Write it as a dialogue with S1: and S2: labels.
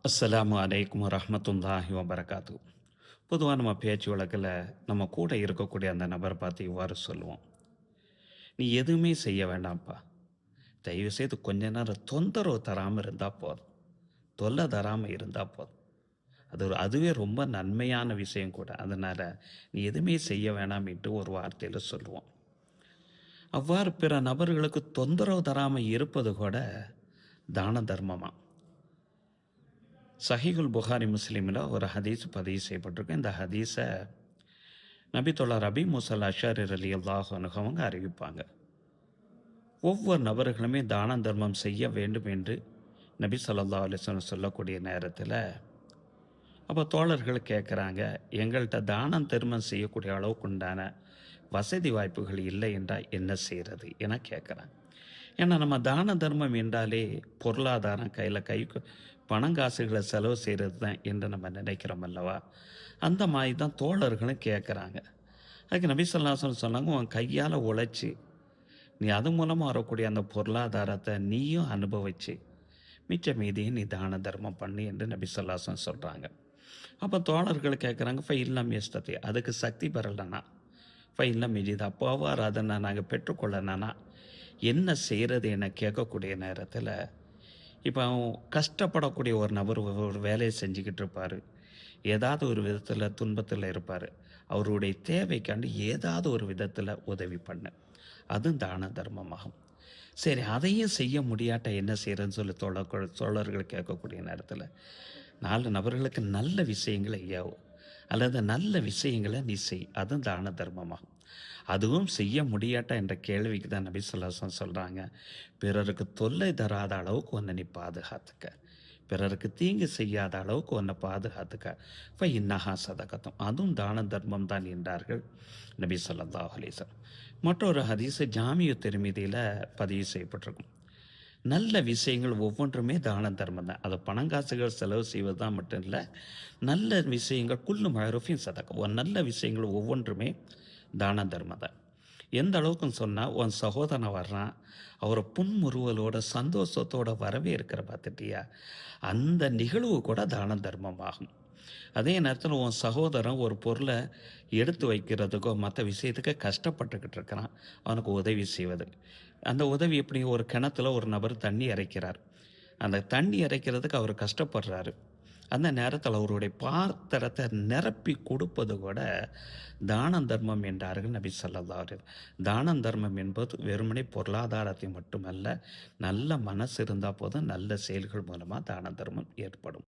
S1: அஸ்ஸலாமு அலைக்கும் வரஹ்மத்துல்லாஹி வபரகாத்து. பொதுவாக நம்ம பேச்சு வழக்கில் நம்ம கூட இருக்கக்கூடிய அந்த நபரை பார்த்து இவ்வாறு சொல்லுவோம். நீ எதுவுமே செய்ய வேண்டாம்ப்பா. தயவுசெய்து கொஞ்ச நேரம் தொந்தரவு தராமல் இருந்தால் போதும். தொல்லை தராமல் இருந்தால் போதும். அதுவே ரொம்ப நன்மையான விஷயம் கூட. அதனால் நீ எதுவுமே செய்ய வேணாமின்ட்டு ஒரு வார்த்தையில் சொல்லுவோம். அவ்வாறு பிற நபர்களுக்கு தொந்தரவு தராமல் இருப்பது கூட தான தர்மமா. சஹீஹுல் புகாரி முஸ்லீமில் ஒரு ஹதீஸ் பதிவு செய்யப்பட்டிருக்கு. இந்த ஹதீஸை நபி தோழர் அபி மூசல் அஷாரி ரலியல்லாஹு அன்ஹு அவங்க அறிவிப்பாங்க. ஒவ்வொரு நபர்களுமே தான தர்மம் செய்ய வேண்டும் என்று நபி ஸல்லல்லாஹு அலைஹி வஸல்லம் சொல்லக்கூடிய நேரத்தில் அப்போ தோழர்கள் கேட்குறாங்க, எங்கள்கிட்ட தானம் தர்மம் செய்யக்கூடிய அளவுக்கு உண்டான வசதி வாய்ப்புகள் இல்லை என்றால் என்ன செய்கிறது என கேட்குறாங்க. ஏன்னா நம்ம தான தர்மம் என்றாலே பொருளாதாரம் கைக்கு பணங்காசுகளை செலவு செய்கிறது தான் என்று நம்ம நினைக்கிறோம் அல்லவா? அந்த மாதிரி தான் தோழர்களும் கேட்குறாங்க. அதுக்கு நபி ஸல்லல்லாஹு அலைஹி வஸல்லம் சொன்னாங்க, உன் கையால் உழைச்சி நீ அது மூலமாக வரக்கூடிய அந்த பொருளாதாரத்தை நீயும் அனுபவிச்சு மிச்ச மீதியும் நீ தான தர்மம் பண்ணு என்று நபி ஸல்லல்லாஹு அலைஹி வஸல்லம் சொல்கிறாங்க. அப்போ தோழர்கள் கேட்குறாங்க, இல்லம் எஸ்தத்தி, அதுக்கு சக்தி பெறலைனா இல்லம் எஜித், அப்போவாறு அதை நாங்கள் பெற்றுக்கொள்ளனா என்ன செய்கிறது என கேட்கக்கூடிய நேரத்தில் இப்போ கஷ்டப்படக்கூடிய ஒரு நபர் ஒரு வேலையை செஞ்சுக்கிட்டு இருப்பார். ஏதாவது ஒரு விதத்தில் துன்பத்தில் இருப்பார். அவருடைய தேவைக்காண்டி ஏதாவது ஒரு விதத்தில் உதவி பண்ணு. அதுவும் தான தர்மமாகும். சரி, அதையும் செய்ய முடியாட்ட என்ன செய்கிறேன்னு சொல்லி தோழர்கள் கேட்கக்கூடிய நேரத்தில் 4 நபர்களுக்கு நல்ல விஷயங்களை ஏவு அல்லது நல்ல விஷயங்களை நீ செய். அதுவும் தான தர்மமாகும். அதுவும் செய்ய முடியாட்டா என்ற கேள்விக்கு தான் நபி ஸல்லல்லாஹு அலைஹி வஸல்லம் சொல்கிறாங்க, பிறருக்கு தொல்லை தராத அளவுக்கு ஒன்றை நீ பாதுகாத்துக்க, பிறருக்கு தீங்கு செய்யாத அளவுக்கு ஒன்றை பாதுகாத்துக்க. இன்னஹா சதகத்தும், அதுவும் தான தர்மம் தான் என்றார்கள் நபி ஸல்லல்லாஹு அலைஹி வஸல்லம். மற்றொரு ஹதீஸு ஜாமியு திர்மிதியில் பதிவு செய்யப்பட்டிருக்கும். நல்ல விஷயங்கள் ஒவ்வொன்றுமே தான தர்மம் தான். அது பணங்காசுகள் செலவு செய்வது தான் மட்டும் இல்லை, நல்ல விஷயங்கள் குல்லு மஅரூஃபின் சதகா, ஒரு நல்ல விஷயங்கள் ஒவ்வொன்றுமே தான தர்மம் தான். எந்த அளவுக்குன்னு சொன்னால், உன் சகோதரன் வர்றான், அவரை புன்முறுவலோட சந்தோஷத்தோட வரவேற்கிற பார்த்துட்டியா, அந்த நிகழ்வு கூட தான தர்மம் ஆகும். அதே நேரத்தில் உன் சகோதரன் ஒரு பொருளை எடுத்து வைக்கிறதுக்கோ மற்ற விஷயத்துக்கோ கஷ்டப்பட்டுக்கிட்டு இருக்கிறான், அவனுக்கு உதவி செய்வது. அந்த உதவி எப்படி, ஒரு கிணத்துல ஒரு நபர் தண்ணி இறைக்கிறார். அந்த தண்ணி இறைக்கிறதுக்கு அவர் கஷ்டப்படுறாரு. அந்த நேரத்தில் அவருடைய பாத்திரத்தை நிரப்பி கொடுப்பது கூட தானம் தர்மம் என்றார்கள் நபி ஸல்லல்லாஹு அலைஹி வஸல்லம். தானம் தர்மம் என்பது வெறுமனே பொருளாதாரத்தை மட்டுமல்ல, நல்ல மனசு இருந்தால் போதும், நல்ல செயல்கள் மூலமாக தான தர்மம் ஏற்படும்.